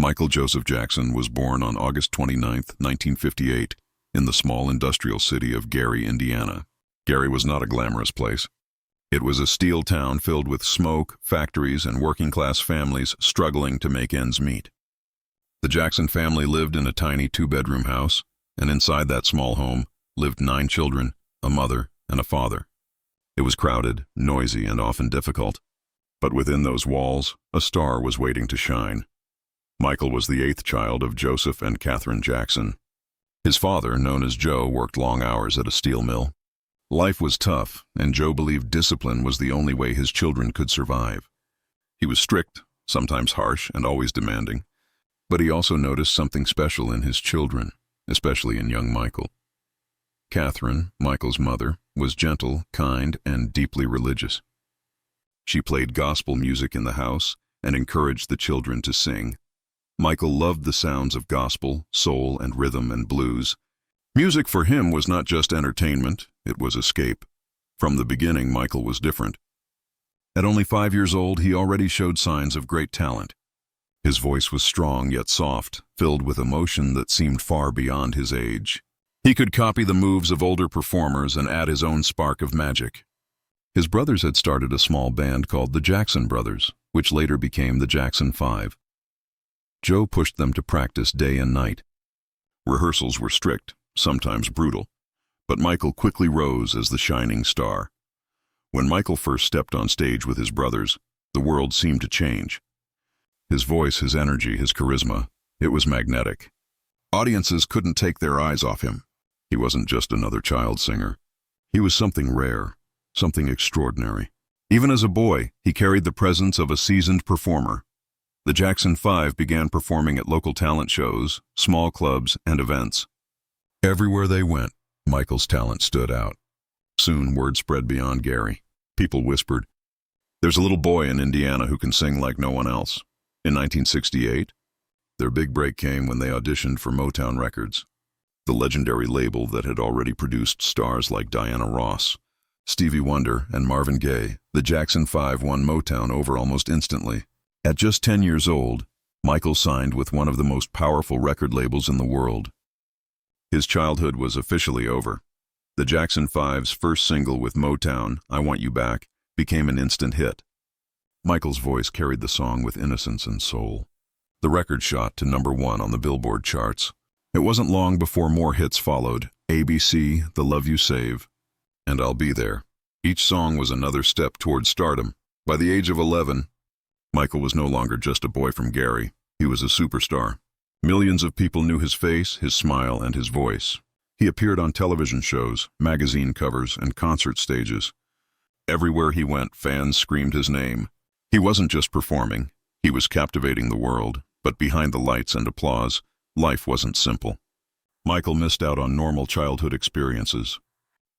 Michael Joseph Jackson was born on August 29, 1958, in the small industrial city of Gary, Indiana. Gary was not a glamorous place. It was a steel town filled with smoke, factories, and working-class families struggling to make ends meet. The Jackson family lived in a tiny two-bedroom house, and inside that small home lived 9 children, a mother, and a father. It was crowded, noisy, and often difficult. But within those walls, a star was waiting to shine. Michael was the 8th child of Joseph and Catherine Jackson. His father, known as Joe, worked long hours at a steel mill. Life was tough, and Joe believed discipline was the only way his children could survive. He was strict, sometimes harsh, and always demanding. But he also noticed something special in his children, especially in young Michael. Catherine, Michael's mother, was gentle, kind, and deeply religious. She played gospel music in the house and encouraged the children to sing. Michael loved the sounds of gospel, soul, and rhythm and blues. Music for him was not just entertainment, it was escape. From the beginning, Michael was different. At only 5 years old, he already showed signs of great talent. His voice was strong yet soft, filled with emotion that seemed far beyond his age. He could copy the moves of older performers and add his own spark of magic. His brothers had started a small band called the Jackson Brothers, which later became the Jackson 5. Joe pushed them to practice day and night. Rehearsals were strict, sometimes brutal, but Michael quickly rose as the shining star. When Michael first stepped on stage with his brothers, the world seemed to change. His voice, his energy, his charisma, it was magnetic. Audiences couldn't take their eyes off him. He wasn't just another child singer. He was something rare, something extraordinary. Even as a boy, he carried the presence of a seasoned performer. The Jackson 5 began performing at local talent shows, small clubs, and events. Everywhere they went, Michael's talent stood out. Soon, word spread beyond Gary. People whispered, "There's a little boy in Indiana who can sing like no one else." In 1968, their big break came when they auditioned for Motown Records, the legendary label that had already produced stars like Diana Ross, Stevie Wonder, and Marvin Gaye. The Jackson 5 won Motown over almost instantly. At just 10 years old, Michael signed with one of the most powerful record labels in the world. His childhood was officially over. The Jackson 5's first single with Motown, "I Want You Back," became an instant hit. Michael's voice carried the song with innocence and soul. The record shot to #1 on the Billboard charts. It wasn't long before more hits followed: ABC, "The Love You Save," and "I'll Be There." Each song was another step toward stardom. By the age of 11, Michael was no longer just a boy from Gary. He was a superstar. Millions of people knew his face, his smile, and his voice. He appeared on television shows, magazine covers, and concert stages. Everywhere he went, fans screamed his name. He wasn't just performing, he was captivating the world, but behind the lights and applause, life wasn't simple. Michael missed out on normal childhood experiences.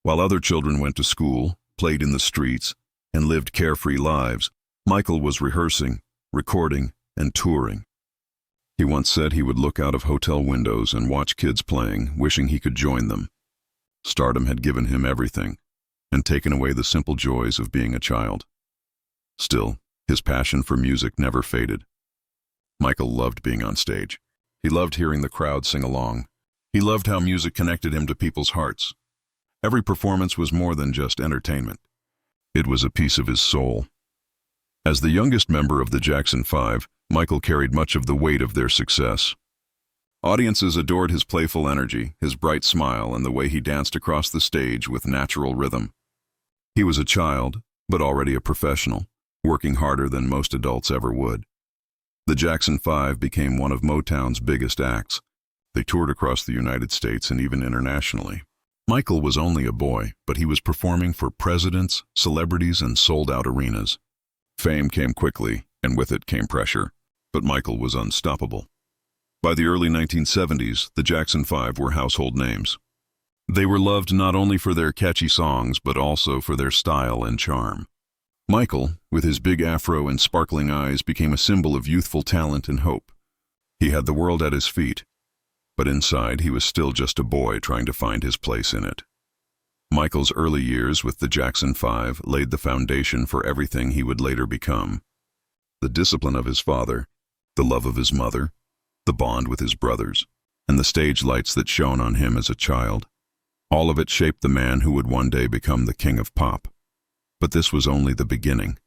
While other children went to school, played in the streets, and lived carefree lives, Michael was rehearsing, recording, and touring. He once said he would look out of hotel windows and watch kids playing, wishing he could join them. Stardom had given him everything, and taken away the simple joys of being a child. Still, his passion for music never faded. Michael loved being on stage. He loved hearing the crowd sing along. He loved how music connected him to people's hearts. Every performance was more than just entertainment. It was a piece of his soul. As the youngest member of the Jackson 5, Michael carried much of the weight of their success. Audiences adored his playful energy, his bright smile, and the way he danced across the stage with natural rhythm. He was a child, but already a professional, working harder than most adults ever would. The Jackson 5 became one of Motown's biggest acts. They toured across the United States and even internationally. Michael was only a boy, but he was performing for presidents, celebrities, and sold-out arenas. Fame came quickly, and with it came pressure, but Michael was unstoppable. By the early 1970s, the Jackson 5 were household names. They were loved not only for their catchy songs, but also for their style and charm. Michael, with his big afro and sparkling eyes, became a symbol of youthful talent and hope. He had the world at his feet, but inside he was still just a boy trying to find his place in it. Michael's early years with the Jackson 5 laid the foundation for everything he would later become. The discipline of his father, the love of his mother, the bond with his brothers, and the stage lights that shone on him as a child. All of it shaped the man who would one day become the king of pop. But this was only the beginning.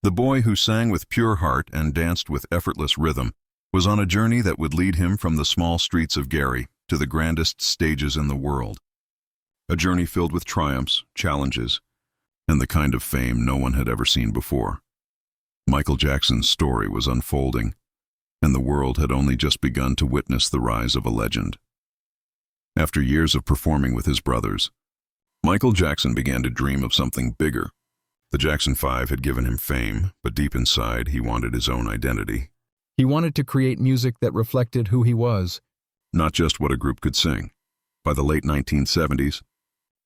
The boy who sang with pure heart and danced with effortless rhythm was on a journey that would lead him from the small streets of Gary to the grandest stages in the world. A journey filled with triumphs, challenges, and the kind of fame no one had ever seen before. Michael Jackson's story was unfolding, and the world had only just begun to witness the rise of a legend. After years of performing with his brothers, Michael Jackson began to dream of something bigger. The Jackson 5 had given him fame, but deep inside he wanted his own identity. He wanted to create music that reflected who he was, not just what a group could sing. By the late 1970s,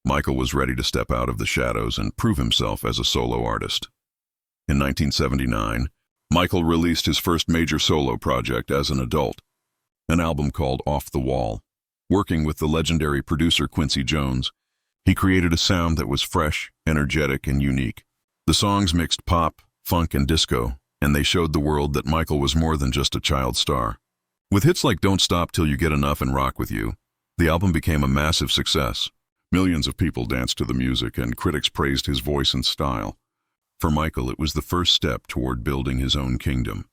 Michael was ready to step out of the shadows and prove himself as a solo artist. In 1979, Michael released his first major solo project as an adult, an album called Off the Wall. Working with the legendary producer Quincy Jones, he created a sound that was fresh, energetic, and unique. The songs mixed pop, funk, and disco, and they showed the world that Michael was more than just a child star. With hits like Don't Stop Till You Get Enough and Rock With You, the album became a massive success. Millions of people danced to the music, and critics praised his voice and style. For Michael, it was the first step toward building his own kingdom.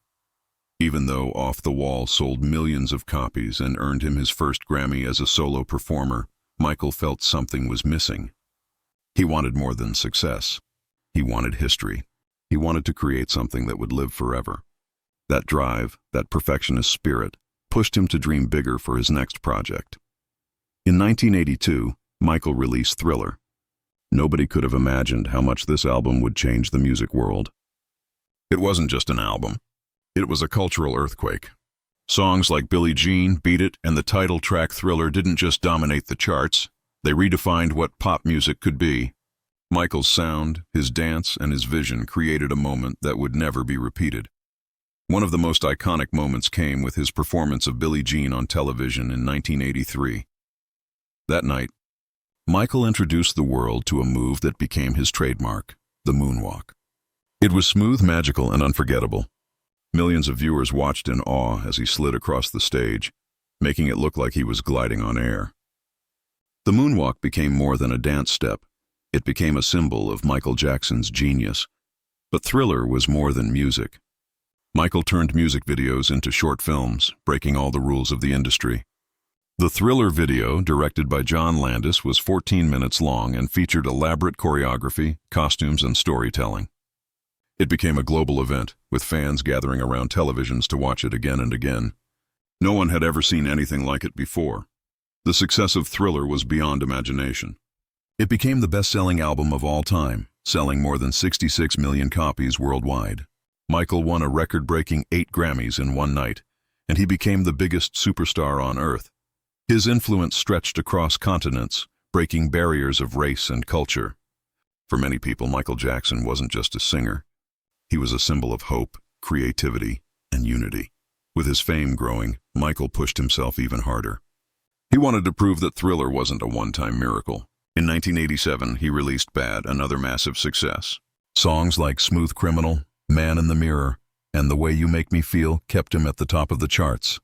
Even though Off the Wall sold millions of copies and earned him his first Grammy as a solo performer, Michael felt something was missing. He wanted more than success. He wanted history. He wanted to create something that would live forever. That drive, that perfectionist spirit, pushed him to dream bigger for his next project. In 1982, Michael released Thriller. Nobody could have imagined how much this album would change the music world. It wasn't just an album. It was a cultural earthquake. Songs like Billie Jean, Beat It, and the title track Thriller didn't just dominate the charts. They redefined what pop music could be. Michael's sound, his dance, and his vision created a moment that would never be repeated. One of the most iconic moments came with his performance of Billie Jean on television in 1983. That night, Michael introduced the world to a move that became his trademark, the moonwalk. It was smooth, magical, and unforgettable. Millions of viewers watched in awe as he slid across the stage, making it look like he was gliding on air. The moonwalk became more than a dance step. It became a symbol of Michael Jackson's genius. But Thriller was more than music. Michael turned music videos into short films, breaking all the rules of the industry. The Thriller video, directed by John Landis, was 14 minutes long and featured elaborate choreography, costumes, and storytelling. It became a global event, with fans gathering around televisions to watch it again and again. No one had ever seen anything like it before. The success of Thriller was beyond imagination. It became the best-selling album of all time, selling more than 66 million copies worldwide. Michael won a record-breaking 8 Grammys in one night, and he became the biggest superstar on Earth. His influence stretched across continents, breaking barriers of race and culture. For many people, Michael Jackson wasn't just a singer. He was a symbol of hope, creativity, and unity. With his fame growing, Michael pushed himself even harder. He wanted to prove that Thriller wasn't a one-time miracle. In 1987, he released Bad, another massive success. Songs like Smooth Criminal, Man in the Mirror, and The Way You Make Me Feel kept him at the top of the charts.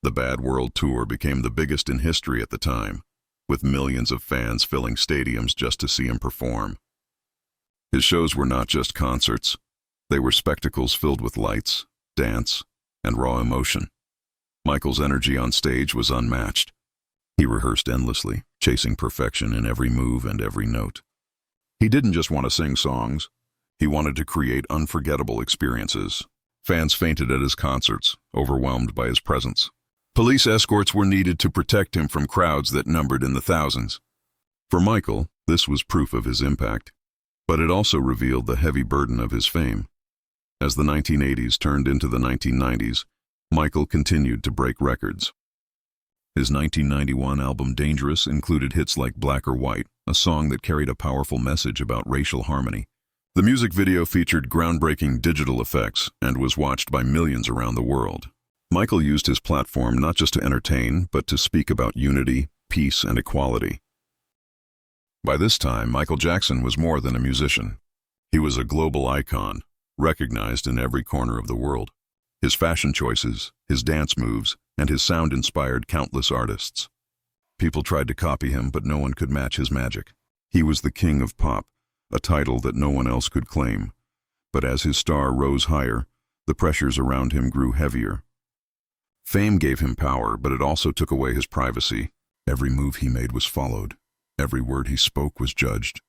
The Bad World Tour became the biggest in history at the time, with millions of fans filling stadiums just to see him perform. His shows were not just concerts. They were spectacles filled with lights, dance, and raw emotion. Michael's energy on stage was unmatched. He rehearsed endlessly, chasing perfection in every move and every note. He didn't just want to sing songs. He wanted to create unforgettable experiences. Fans fainted at his concerts, overwhelmed by his presence. Police escorts were needed to protect him from crowds that numbered in the thousands. For Michael, this was proof of his impact, but it also revealed the heavy burden of his fame. As the 1980s turned into the 1990s, Michael continued to break records. His 1991 album Dangerous included hits like Black or White, a song that carried a powerful message about racial harmony. The music video featured groundbreaking digital effects and was watched by millions around the world. Michael used his platform not just to entertain, but to speak about unity, peace, and equality. By this time, Michael Jackson was more than a musician. He was a global icon, recognized in every corner of the world. His fashion choices, his dance moves, and his sound inspired countless artists. People tried to copy him, but no one could match his magic. He was the king of pop, a title that no one else could claim. But as his star rose higher, the pressures around him grew heavier. Fame gave him power, but it also took away his privacy. Every move he made was followed. Every word he spoke was judged.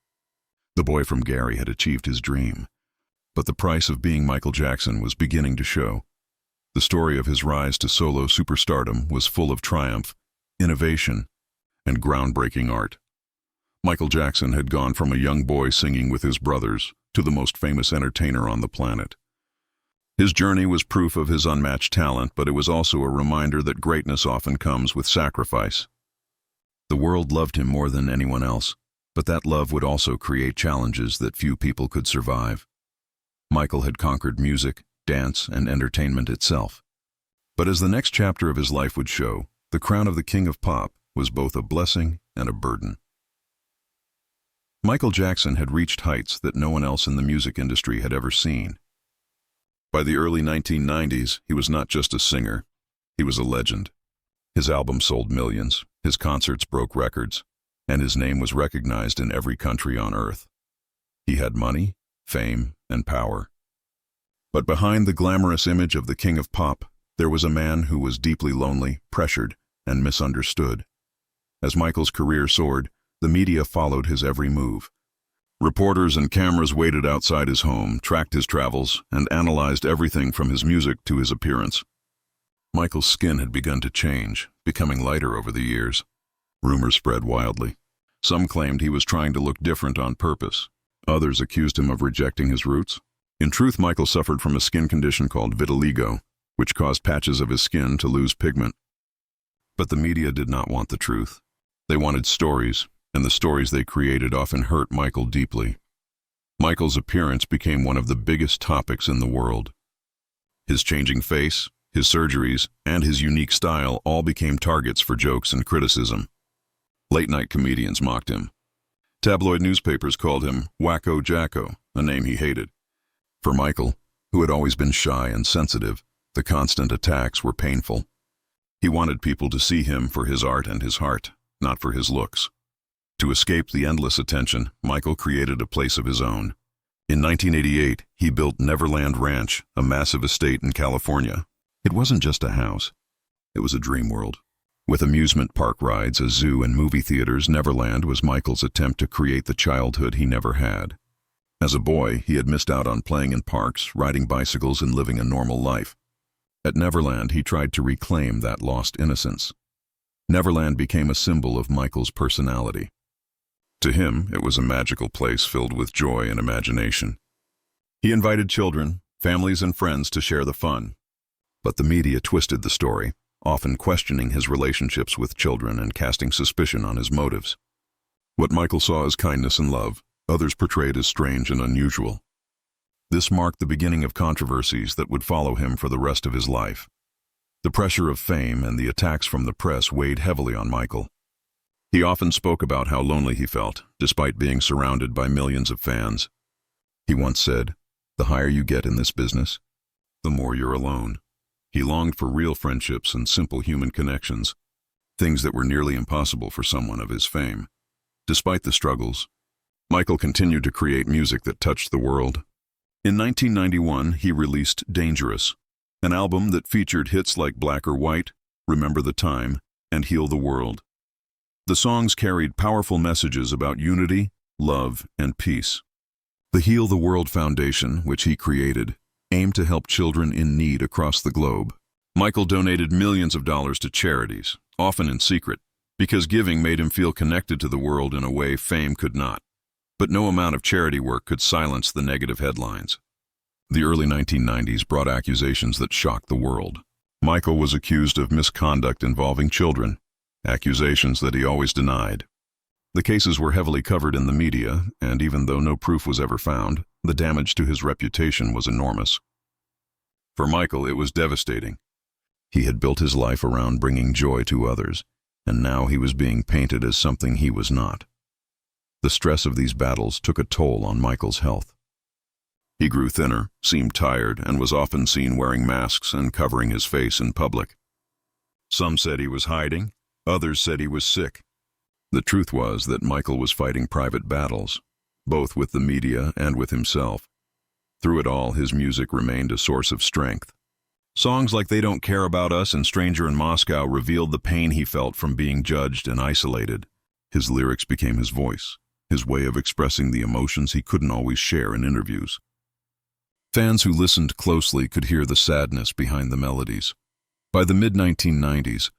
The boy from Gary had achieved his dream. But the price of being Michael Jackson was beginning to show. The story of his rise to solo superstardom was full of triumph, innovation, and groundbreaking art. Michael Jackson had gone from a young boy singing with his brothers to the most famous entertainer on the planet. His journey was proof of his unmatched talent, but it was also a reminder that greatness often comes with sacrifice. The world loved him more than anyone else, but that love would also create challenges that few people could survive. Michael had conquered music, dance, and entertainment itself. But as the next chapter of his life would show, the crown of the king of pop was both a blessing and a burden. Michael Jackson had reached heights that no one else in the music industry had ever seen. By the early 1990s, he was not just a singer, he was a legend. His albums sold millions, his concerts broke records, and his name was recognized in every country on earth. He had money, fame, and power. But behind the glamorous image of the king of pop, there was a man who was deeply lonely, pressured, and misunderstood. As Michael's career soared, the media followed his every move. Reporters and cameras waited outside his home, tracked his travels, and analyzed everything from his music to his appearance. Michael's skin had begun to change, becoming lighter over the years. Rumors spread wildly. Some claimed he was trying to look different on purpose. Others accused him of rejecting his roots. In truth, Michael suffered from a skin condition called vitiligo, which caused patches of his skin to lose pigment. But the media did not want the truth. They wanted stories, and the stories they created often hurt Michael deeply. Michael's appearance became one of the biggest topics in the world. His changing face, his surgeries, and his unique style all became targets for jokes and criticism. Late-night comedians mocked him. Tabloid newspapers called him Wacko Jacko, a name he hated. For Michael, who had always been shy and sensitive, the constant attacks were painful. He wanted people to see him for his art and his heart, not for his looks. To escape the endless attention, Michael created a place of his own. In 1988, he built Neverland Ranch, a massive estate in California. It wasn't just a house. It was a dream world. With amusement park rides, a zoo, and movie theaters, Neverland was Michael's attempt to create the childhood he never had. As a boy, he had missed out on playing in parks, riding bicycles, and living a normal life. At Neverland, he tried to reclaim that lost innocence. Neverland became a symbol of Michael's personality. To him, it was a magical place filled with joy and imagination. He invited children, families, and friends to share the fun. But the media twisted the story, often questioning his relationships with children and casting suspicion on his motives. What Michael saw as kindness and love, others portrayed as strange and unusual. This marked the beginning of controversies that would follow him for the rest of his life. The pressure of fame and the attacks from the press weighed heavily on Michael. He often spoke about how lonely he felt, despite being surrounded by millions of fans. He once said, "The higher you get in this business, the more you're alone." He longed for real friendships and simple human connections, things that were nearly impossible for someone of his fame. Despite the struggles, Michael continued to create music that touched the world. In 1991, he released Dangerous, an album that featured hits like Black or White, Remember the Time, and Heal the World. The songs carried powerful messages about unity, love, and peace. The Heal the World Foundation, which he created, aimed to help children in need across the globe. Michael donated millions of dollars to charities, often in secret, because giving made him feel connected to the world in a way fame could not. But no amount of charity work could silence the negative headlines. The early 1990s brought accusations that shocked the world. Michael was accused of misconduct involving children, accusations that he always denied. The cases were heavily covered in the media, and even though no proof was ever found, the damage to his reputation was enormous. For Michael, it was devastating. He had built his life around bringing joy to others, and now he was being painted as something he was not. The stress of these battles took a toll on Michael's health. He grew thinner, seemed tired, and was often seen wearing masks and covering his face in public. Some said he was hiding, others said he was sick. The truth was that Michael was fighting private battles, both with the media and with himself. Through it all, his music remained a source of strength. Songs like They Don't Care About Us and Stranger in Moscow revealed the pain he felt from being judged and isolated. His lyrics became his voice, his way of expressing the emotions he couldn't always share in interviews. Fans who listened closely could hear the sadness behind the melodies. By the mid-1990s,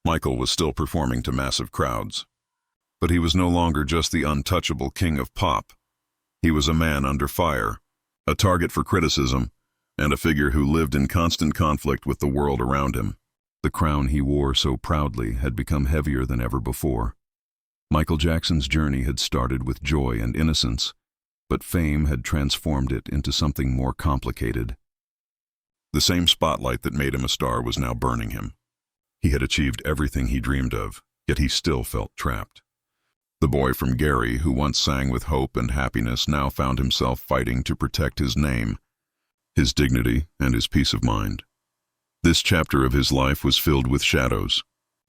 Michael was still performing to massive crowds. But he was no longer just the untouchable king of pop. He was a man under fire, a target for criticism, and a figure who lived in constant conflict with the world around him. The crown he wore so proudly had become heavier than ever before. Michael Jackson's journey had started with joy and innocence, but fame had transformed it into something more complicated. The same spotlight that made him a star was now burning him. He had achieved everything he dreamed of, yet he still felt trapped. The boy from Gary, who once sang with hope and happiness, now found himself fighting to protect his name, his dignity, and his peace of mind. This chapter of his life was filled with shadows,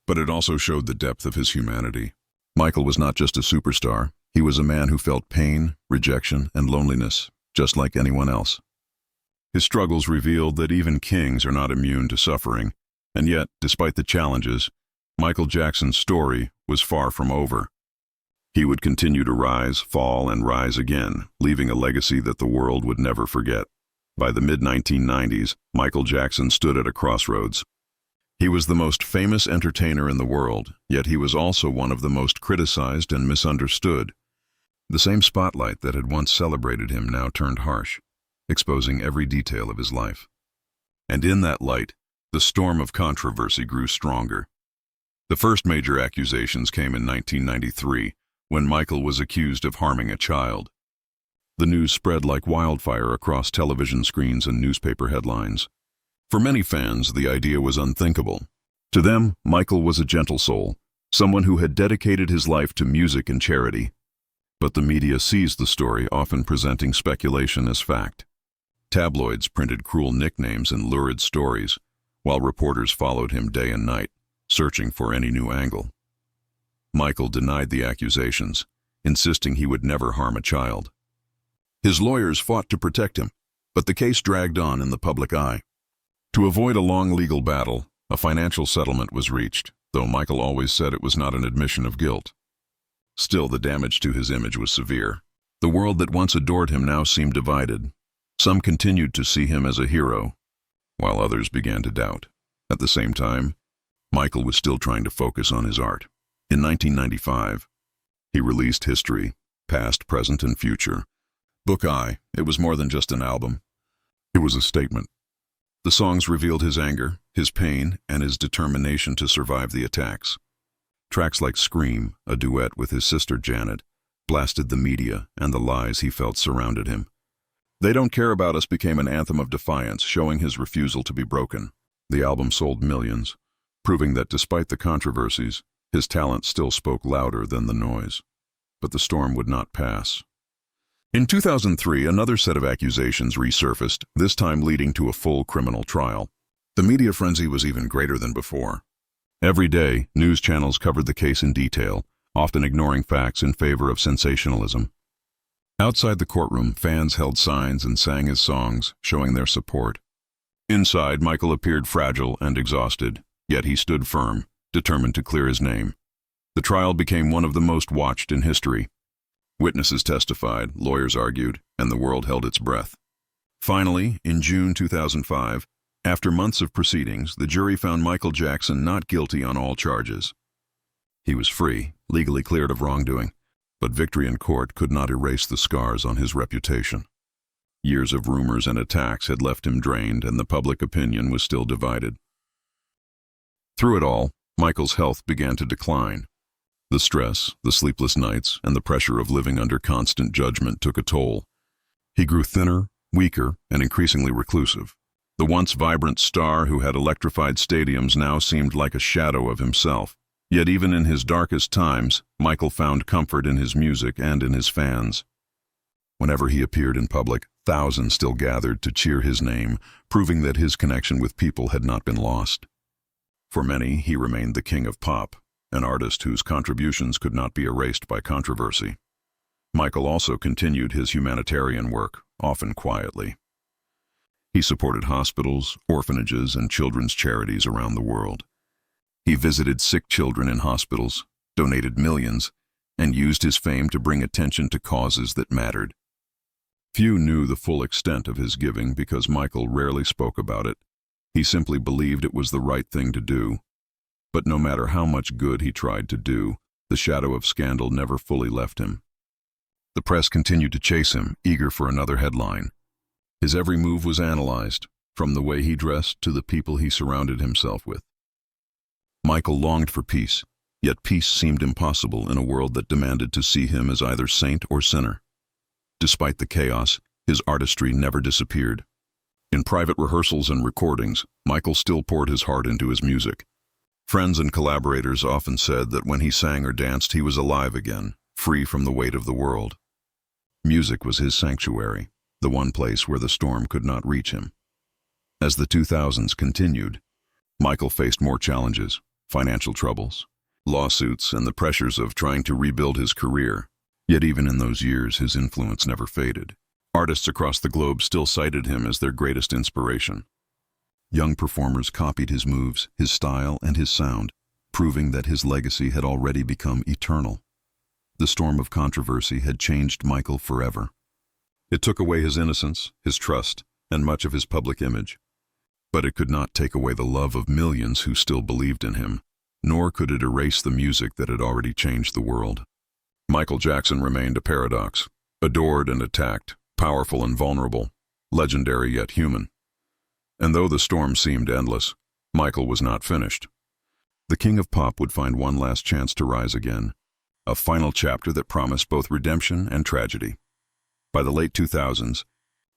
but it also showed the depth of his humanity. Michael was not just a superstar, he was a man who felt pain, rejection, and loneliness, just like anyone else. His struggles revealed that even kings are not immune to suffering, and yet, despite the challenges, Michael Jackson's story was far from over. He would continue to rise, fall, and rise again, leaving a legacy that the world would never forget. By the mid-1990s, Michael Jackson stood at a crossroads. He was the most famous entertainer in the world, yet he was also one of the most criticized and misunderstood. The same spotlight that had once celebrated him now turned harsh, exposing every detail of his life. And in that light, the storm of controversy grew stronger. The first major accusations came in 1993, when Michael was accused of harming a child. The news spread like wildfire across television screens and newspaper headlines. For many fans, the idea was unthinkable. To them, Michael was a gentle soul, someone who had dedicated his life to music and charity. But the media seized the story, often presenting speculation as fact. Tabloids printed cruel nicknames and lurid stories, while reporters followed him day and night, searching for any new angle. Michael denied the accusations, insisting he would never harm a child. His lawyers fought to protect him, but the case dragged on in the public eye. To avoid a long legal battle, a financial settlement was reached, though Michael always said it was not an admission of guilt. Still, the damage to his image was severe. The world that once adored him now seemed divided. Some continued to see him as a hero, while others began to doubt. At the same time, Michael was still trying to focus on his art. In 1995, he released History, Past, Present, and Future. Book I, it was more than just an album. It was a statement. The songs revealed his anger, his pain, and his determination to survive the attacks. Tracks like Scream, a duet with his sister Janet, blasted the media and the lies he felt surrounded him. They Don't Care About Us became an anthem of defiance, showing his refusal to be broken. The album sold millions, proving that despite the controversies, his talent still spoke louder than the noise. But the storm would not pass. In 2003, another set of accusations resurfaced, this time leading to a full criminal trial. The media frenzy was even greater than before. Every day, news channels covered the case in detail, often ignoring facts in favor of sensationalism. Outside the courtroom, fans held signs and sang his songs, showing their support. Inside, Michael appeared fragile and exhausted, yet he stood firm, determined to clear his name. The trial became one of the most watched in history. Witnesses testified, lawyers argued, and the world held its breath. Finally, in June 2005, after months of proceedings, the jury found Michael Jackson not guilty on all charges. He was free, legally cleared of wrongdoing, but victory in court could not erase the scars on his reputation. Years of rumors and attacks had left him drained, and the public opinion was still divided. Through it all, Michael's health began to decline. The stress, the sleepless nights, and the pressure of living under constant judgment took a toll. He grew thinner, weaker, and increasingly reclusive. The once vibrant star who had electrified stadiums now seemed like a shadow of himself. Yet even in his darkest times, Michael found comfort in his music and in his fans. Whenever he appeared in public, thousands still gathered to cheer his name, proving that his connection with people had not been lost. For many, he remained the king of pop, an artist whose contributions could not be erased by controversy. Michael also continued his humanitarian work, often quietly. He supported hospitals, orphanages, and children's charities around the world. He visited sick children in hospitals, donated millions, and used his fame to bring attention to causes that mattered. Few knew the full extent of his giving because Michael rarely spoke about it. He simply believed it was the right thing to do. But no matter how much good he tried to do, the shadow of scandal never fully left him. The press continued to chase him, eager for another headline. His every move was analyzed, from the way he dressed to the people he surrounded himself with. Michael longed for peace, yet peace seemed impossible in a world that demanded to see him as either saint or sinner. Despite the chaos, his artistry never disappeared. In private rehearsals and recordings, Michael still poured his heart into his music. Friends and collaborators often said that when he sang or danced, he was alive again, free from the weight of the world. Music was his sanctuary, the one place where the storm could not reach him. As the 2000s continued, Michael faced more challenges, financial troubles, lawsuits, and the pressures of trying to rebuild his career. Yet even in those years, his influence never faded. Artists across the globe still cited him as their greatest inspiration. Young performers copied his moves, his style, and his sound, proving that his legacy had already become eternal. The storm of controversy had changed Michael forever. It took away his innocence, his trust, and much of his public image. But it could not take away the love of millions who still believed in him, nor could it erase the music that had already changed the world. Michael Jackson remained a paradox, adored and attacked, powerful and vulnerable, legendary yet human. And though the storm seemed endless, Michael was not finished. The king of pop would find one last chance to rise again, a final chapter that promised both redemption and tragedy. By the late 2000s,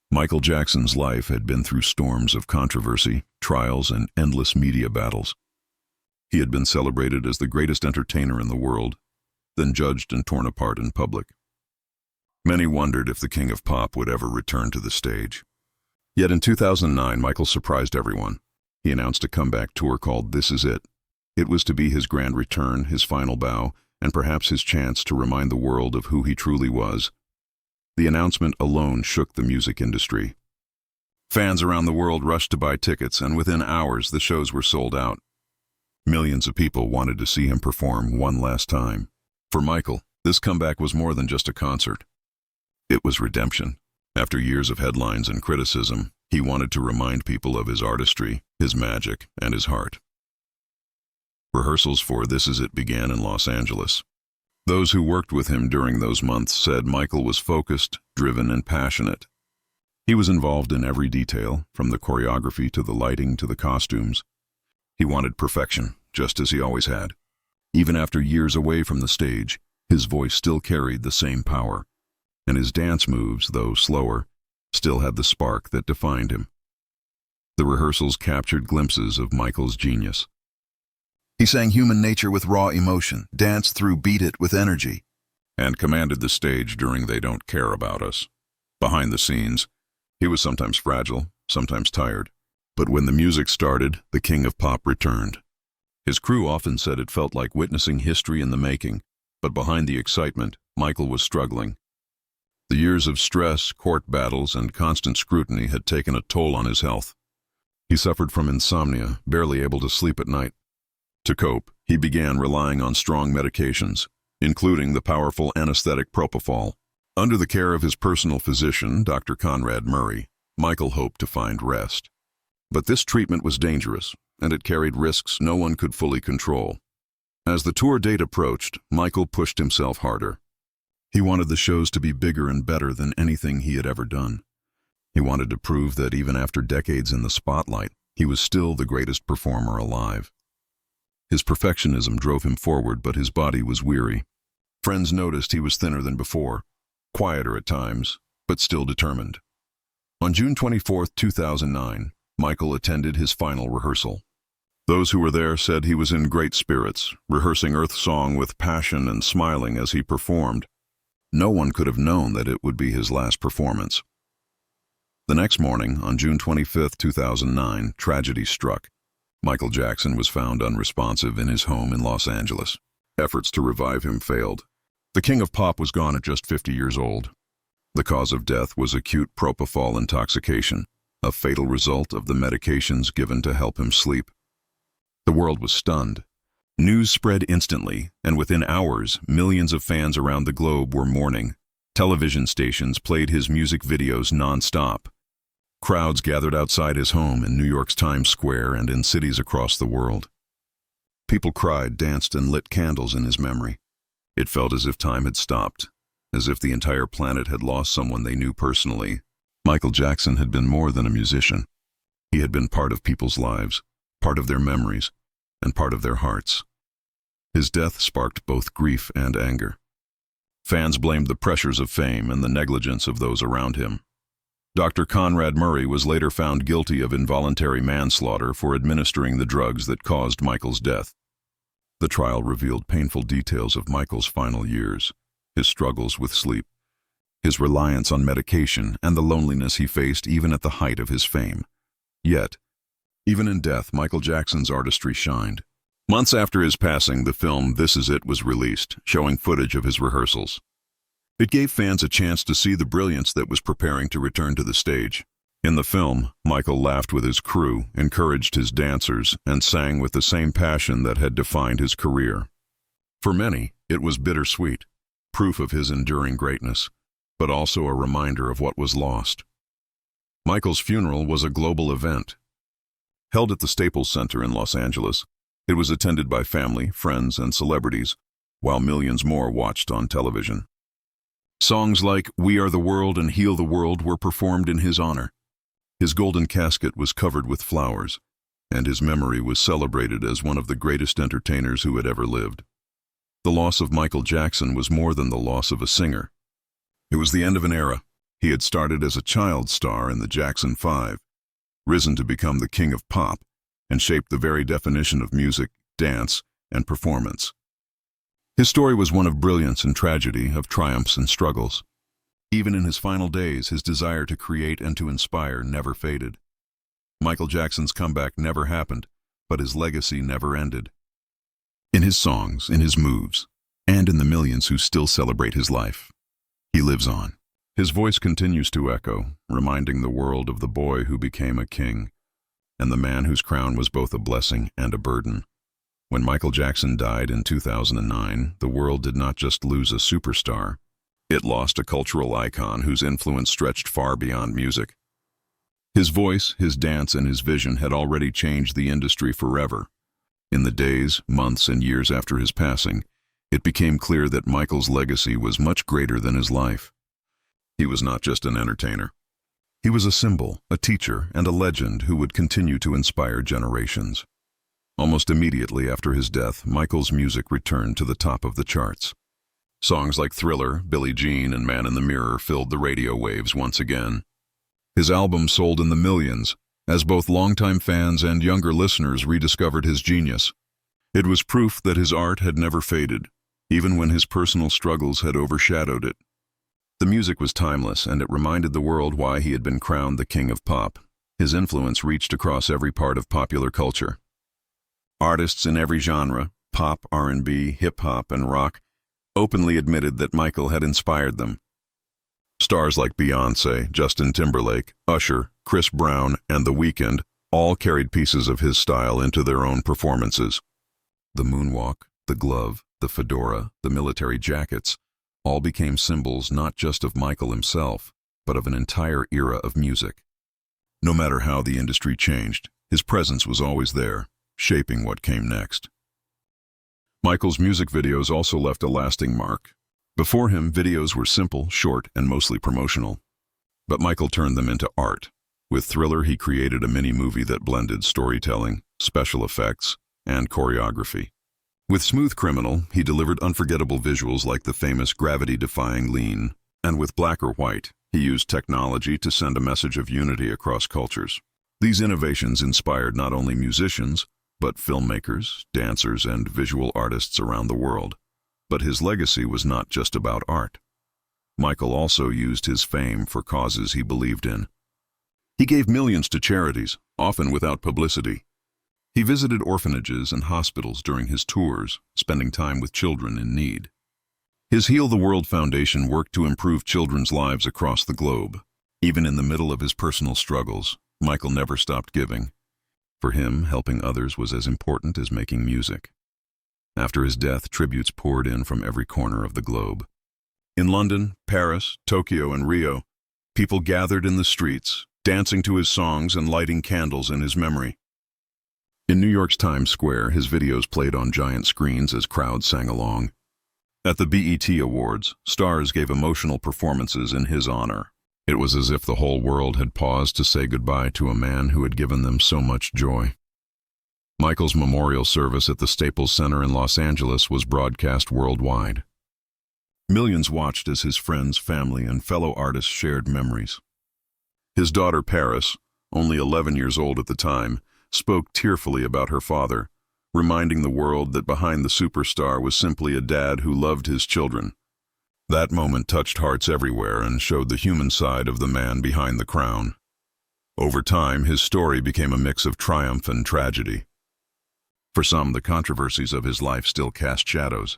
Michael Jackson's life had been through storms of controversy, trials, and endless media battles. He had been celebrated as the greatest entertainer in the world, then judged and torn apart in public. Many wondered if the king of pop would ever return to the stage. Yet in 2009, Michael surprised everyone. He announced a comeback tour called This Is It. It was to be his grand return, his final bow, and perhaps his chance to remind the world of who he truly was. The announcement alone shook the music industry. Fans around the world rushed to buy tickets, and within hours the shows were sold out. Millions of people wanted to see him perform one last time. For Michael, this comeback was more than just a concert. It was redemption. After years of headlines and criticism, he wanted to remind people of his artistry, his magic, and his heart. Rehearsals for This Is It began in Los Angeles. Those who worked with him during those months said Michael was focused, driven, and passionate. He was involved in every detail, from the choreography to the lighting to the costumes. He wanted perfection, just as he always had. Even after years away from the stage, his voice still carried the same power, and his dance moves, though slower, still had the spark that defined him. The rehearsals captured glimpses of Michael's genius. He sang human nature with raw emotion, danced through Beat It with energy, and commanded the stage during They Don't Care About Us. Behind the scenes, he was sometimes fragile, sometimes tired. But when the music started, the king of pop returned. His crew often said it felt like witnessing history in the making, but behind the excitement, Michael was struggling. The years of stress, court battles, and constant scrutiny had taken a toll on his health. He suffered from insomnia, barely able to sleep at night. To cope, he began relying on strong medications, including the powerful anesthetic propofol. Under the care of his personal physician, Dr. Conrad Murray, Michael hoped to find rest. But this treatment was dangerous, and it carried risks no one could fully control. As the tour date approached, Michael pushed himself harder. He wanted the shows to be bigger and better than anything he had ever done. He wanted to prove that even after decades in the spotlight, he was still the greatest performer alive. His perfectionism drove him forward, but his body was weary. Friends noticed he was thinner than before, quieter at times, but still determined. On June 24, 2009, Michael attended his final rehearsal. Those who were there said he was in great spirits, rehearsing Earth Song with passion and smiling as he performed. No one could have known that it would be his last performance. The next morning, on June 25, 2009, tragedy struck. Michael Jackson was found unresponsive in his home in Los Angeles. Efforts to revive him failed. The King of Pop was gone at just 50 years old. The cause of death was acute propofol intoxication, a fatal result of the medications given to help him sleep. The world was stunned. News spread instantly, and within hours, millions of fans around the globe were mourning. Television stations played his music videos non-stop. Crowds gathered outside his home in New York's Times Square and in cities across the world. People cried, danced, and lit candles in his memory. It felt as if time had stopped, as if the entire planet had lost someone they knew personally. Michael Jackson had been more than a musician. He had been part of people's lives, part of their memories, and part of their hearts. His death sparked both grief and anger. Fans blamed the pressures of fame and the negligence of those around him. Dr. Conrad Murray was later found guilty of involuntary manslaughter for administering the drugs that caused Michael's death. The trial revealed painful details of Michael's final years, his struggles with sleep, his reliance on medication, and the loneliness he faced even at the height of his fame. Yet, even in death, Michael Jackson's artistry shined. Months after his passing, the film This Is It was released, showing footage of his rehearsals. It gave fans a chance to see the brilliance that was preparing to return to the stage. In the film, Michael laughed with his crew, encouraged his dancers, and sang with the same passion that had defined his career. For many, it was bittersweet, proof of his enduring greatness, but also a reminder of what was lost. Michael's funeral was a global event. Held at the Staples Center in Los Angeles, it was attended by family, friends, and celebrities, while millions more watched on television. Songs like We Are the World and Heal the World were performed in his honor. His golden casket was covered with flowers, and his memory was celebrated as one of the greatest entertainers who had ever lived. The loss of Michael Jackson was more than the loss of a singer. It was the end of an era. He had started as a child star in the Jackson 5, risen to become the king of pop, and shaped the very definition of music, dance, and performance. His story was one of brilliance and tragedy, of triumphs and struggles. Even in his final days, his desire to create and to inspire never faded. Michael Jackson's comeback never happened, but his legacy never ended. In his songs, in his moves, and in the millions who still celebrate his life, he lives on. His voice continues to echo, reminding the world of the boy who became a king, and the man whose crown was both a blessing and a burden. When Michael Jackson died in 2009, the world did not just lose a superstar, it lost a cultural icon whose influence stretched far beyond music. His voice, his dance, and his vision had already changed the industry forever. In the days, months, and years after his passing, it became clear that Michael's legacy was much greater than his life. He was not just an entertainer. He was a symbol, a teacher, and a legend who would continue to inspire generations. Almost immediately after his death, Michael's music returned to the top of the charts. Songs like Thriller, Billie Jean, and Man in the Mirror filled the radio waves once again. His album sold in the millions, as both longtime fans and younger listeners rediscovered his genius. It was proof that his art had never faded, even when his personal struggles had overshadowed it. The music was timeless, and it reminded the world why he had been crowned the king of pop. His influence reached across every part of popular culture. Artists in every genre, pop, R&B, hip-hop, and rock, openly admitted that Michael had inspired them. Stars like Beyoncé, Justin Timberlake, Usher, Chris Brown, and The Weeknd all carried pieces of his style into their own performances. The moonwalk, the glove, the fedora, the military jackets, all became symbols not just of Michael himself, but of an entire era of music. No matter how the industry changed, his presence was always there, shaping what came next. Michael's music videos also left a lasting mark. Before him, videos were simple, short, and mostly promotional. But Michael turned them into art. With Thriller, he created a mini-movie that blended storytelling, special effects, and choreography. With Smooth Criminal, he delivered unforgettable visuals like the famous gravity-defying lean. And with Black or White, he used technology to send a message of unity across cultures. These innovations inspired not only musicians, but filmmakers, dancers, and visual artists around the world. But his legacy was not just about art. Michael also used his fame for causes he believed in. He gave millions to charities, often without publicity. He visited orphanages and hospitals during his tours, spending time with children in need. His Heal the World Foundation worked to improve children's lives across the globe. Even in the middle of his personal struggles, Michael never stopped giving. For him, helping others was as important as making music. After his death, tributes poured in from every corner of the globe. In London, Paris, Tokyo, and Rio, people gathered in the streets, dancing to his songs and lighting candles in his memory. In New York's Times Square, his videos played on giant screens as crowds sang along. At the BET Awards, stars gave emotional performances in his honor. It was as if the whole world had paused to say goodbye to a man who had given them so much joy. Michael's memorial service at the Staples Center in Los Angeles was broadcast worldwide. Millions watched as his friends, family, and fellow artists shared memories. His daughter Paris, only 11 years old at the time, spoke tearfully about her father, reminding the world that behind the superstar was simply a dad who loved his children. That moment touched hearts everywhere and showed the human side of the man behind the crown. Over time, his story became a mix of triumph and tragedy. For some, the controversies of his life still cast shadows.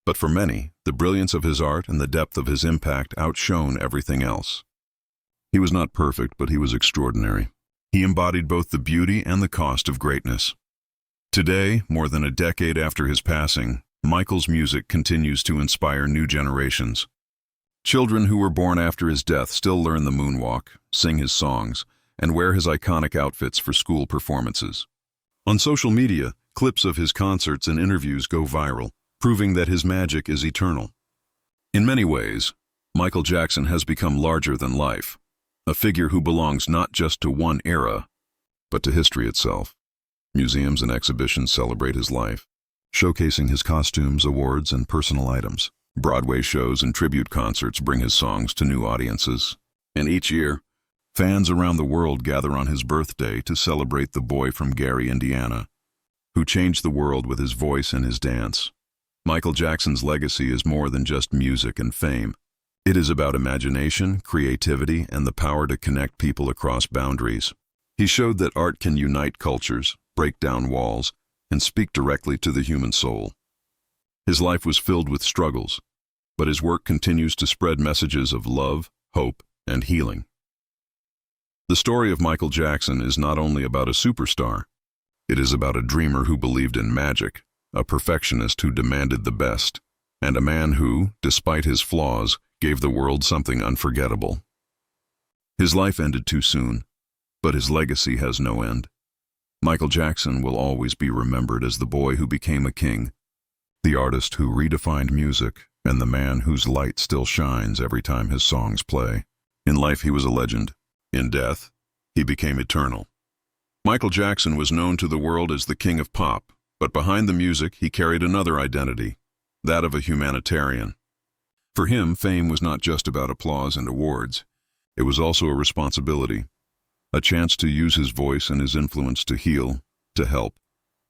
But for many, the brilliance of his art and the depth of his impact outshone everything else. He was not perfect, but he was extraordinary. He embodied both the beauty and the cost of greatness. Today, more than a decade after his passing, Michael's music continues to inspire new generations. Children who were born after his death still learn the moonwalk, sing his songs, and wear his iconic outfits for school performances. On social media, clips of his concerts and interviews go viral, proving that his magic is eternal. In many ways, Michael Jackson has become larger than life, a figure who belongs not just to one era, but to history itself. Museums and exhibitions celebrate his life, showcasing his costumes, awards, and personal items. Broadway shows and tribute concerts bring his songs to new audiences. And each year, fans around the world gather on his birthday to celebrate the boy from Gary, Indiana, who changed the world with his voice and his dance. Michael Jackson's legacy is more than just music and fame. It is about imagination, creativity, and the power to connect people across boundaries. He showed that art can unite cultures, break down walls, and speak directly to the human soul. His life was filled with struggles, but his work continues to spread messages of love, hope, and healing. The story of Michael Jackson is not only about a superstar, it is about a dreamer who believed in magic, a perfectionist who demanded the best, and a man who, despite his flaws, gave the world something unforgettable. His life ended too soon, but his legacy has no end. Michael Jackson will always be remembered as the boy who became a king, the artist who redefined music, and the man whose light still shines every time his songs play. In life, he was a legend. In death, he became eternal. Michael Jackson was known to the world as the king of pop, but behind the music, he carried another identity, that of a humanitarian. For him, fame was not just about applause and awards. It was also a responsibility, a chance to use his voice and his influence to heal, to help,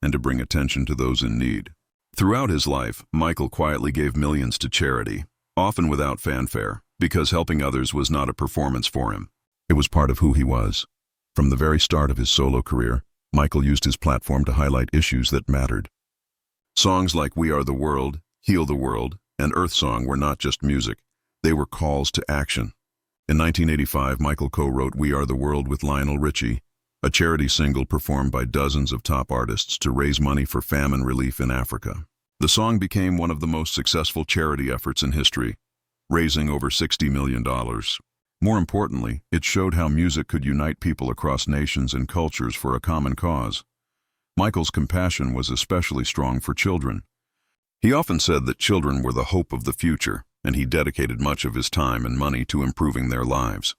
and to bring attention to those in need. Throughout his life, Michael quietly gave millions to charity, often without fanfare, because helping others was not a performance for him. It was part of who he was. From the very start of his solo career, Michael used his platform to highlight issues that mattered. Songs like We Are the World, Heal the World, and Earth Song were not just music, they were calls to action. In 1985, Michael co-wrote We Are the World with Lionel Richie, a charity single performed by dozens of top artists to raise money for famine relief in Africa. The song became one of the most successful charity efforts in history, raising over $60 million. More importantly, it showed how music could unite people across nations and cultures for a common cause. Michael's compassion was especially strong for children. He often said that children were the hope of the future, and he dedicated much of his time and money to improving their lives.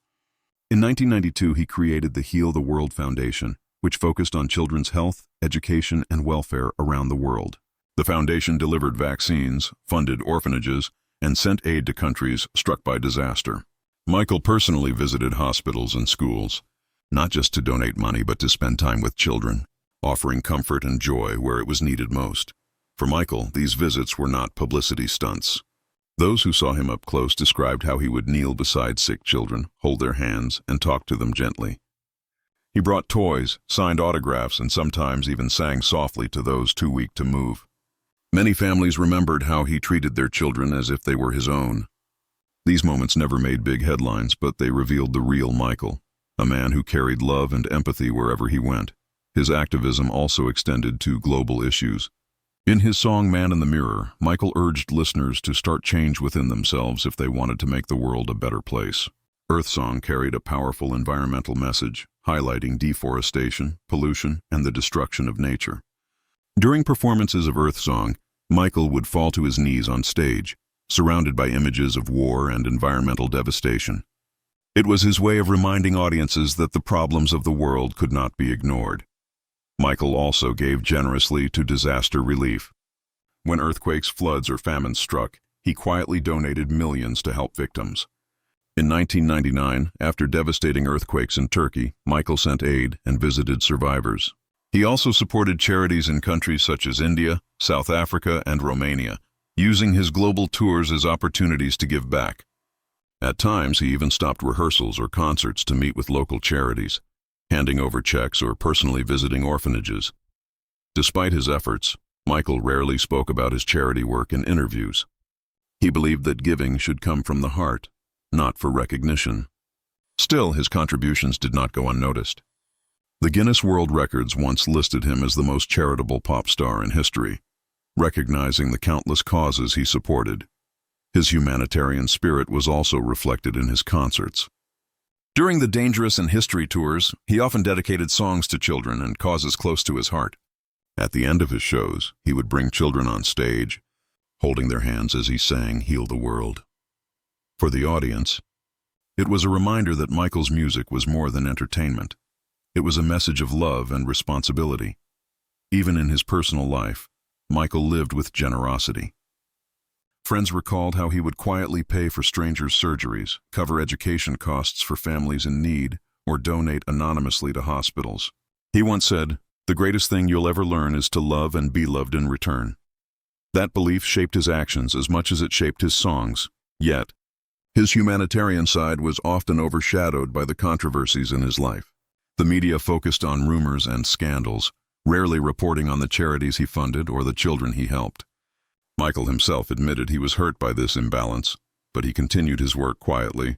In 1992, he created the Heal the World Foundation, which focused on children's health, education, and welfare around the world. The foundation delivered vaccines, funded orphanages, and sent aid to countries struck by disaster. Michael personally visited hospitals and schools, not just to donate money but to spend time with children, offering comfort and joy where it was needed most. For Michael, these visits were not publicity stunts. Those who saw him up close described how he would kneel beside sick children, hold their hands, and talk to them gently. He brought toys, signed autographs, and sometimes even sang softly to those too weak to move. Many families remembered how he treated their children as if they were his own. These moments never made big headlines, but they revealed the real Michael, a man who carried love and empathy wherever he went. His activism also extended to global issues. In his song Man in the Mirror, Michael urged listeners to start change within themselves if they wanted to make the world a better place. Earth Song carried a powerful environmental message, highlighting deforestation, pollution, and the destruction of nature. During performances of Earth Song, Michael would fall to his knees on stage, surrounded by images of war and environmental devastation. It was his way of reminding audiences that the problems of the world could not be ignored. Michael also gave generously to disaster relief. When earthquakes, floods, or famines struck, he quietly donated millions to help victims. In 1999, after devastating earthquakes in Turkey, Michael sent aid and visited survivors. He also supported charities in countries such as India, South Africa, and Romania, using his global tours as opportunities to give back. At times, he even stopped rehearsals or concerts to meet with local charities, handing over checks or personally visiting orphanages. Despite his efforts, Michael rarely spoke about his charity work in interviews. He believed that giving should come from the heart, not for recognition. Still, his contributions did not go unnoticed. The Guinness World Records once listed him as the most charitable pop star in history, recognizing the countless causes he supported. His humanitarian spirit was also reflected in his concerts. During the Dangerous and History tours, he often dedicated songs to children and causes close to his heart. At the end of his shows, he would bring children on stage, holding their hands as he sang Heal the World. For the audience, it was a reminder that Michael's music was more than entertainment. It was a message of love and responsibility. Even in his personal life, Michael lived with generosity. Friends recalled how he would quietly pay for strangers' surgeries, cover education costs for families in need, or donate anonymously to hospitals. He once said, "The greatest thing you'll ever learn is to love and be loved in return." That belief shaped his actions as much as it shaped his songs. Yet, his humanitarian side was often overshadowed by the controversies in his life. The media focused on rumors and scandals, rarely reporting on the charities he funded or the children he helped. Michael himself admitted he was hurt by this imbalance, but he continued his work quietly,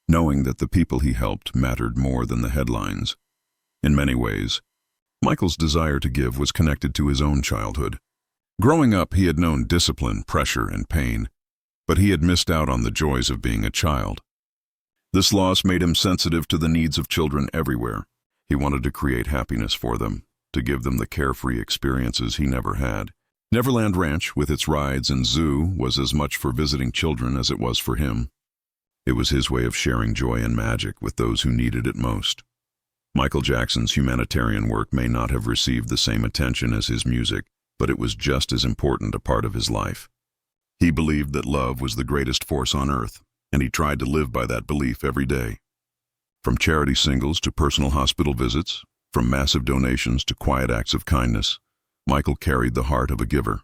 knowing that the people he helped mattered more than the headlines. In many ways, Michael's desire to give was connected to his own childhood. Growing up, he had known discipline, pressure, and pain, but he had missed out on the joys of being a child. This loss made him sensitive to the needs of children everywhere. He wanted to create happiness for them, to give them the carefree experiences he never had. Neverland Ranch, with its rides and zoo, was as much for visiting children as it was for him. It was his way of sharing joy and magic with those who needed it most. Michael Jackson's humanitarian work may not have received the same attention as his music, but it was just as important a part of his life. He believed that love was the greatest force on earth, and he tried to live by that belief every day. From charity singles to personal hospital visits, from massive donations to quiet acts of kindness, Michael carried the heart of a giver.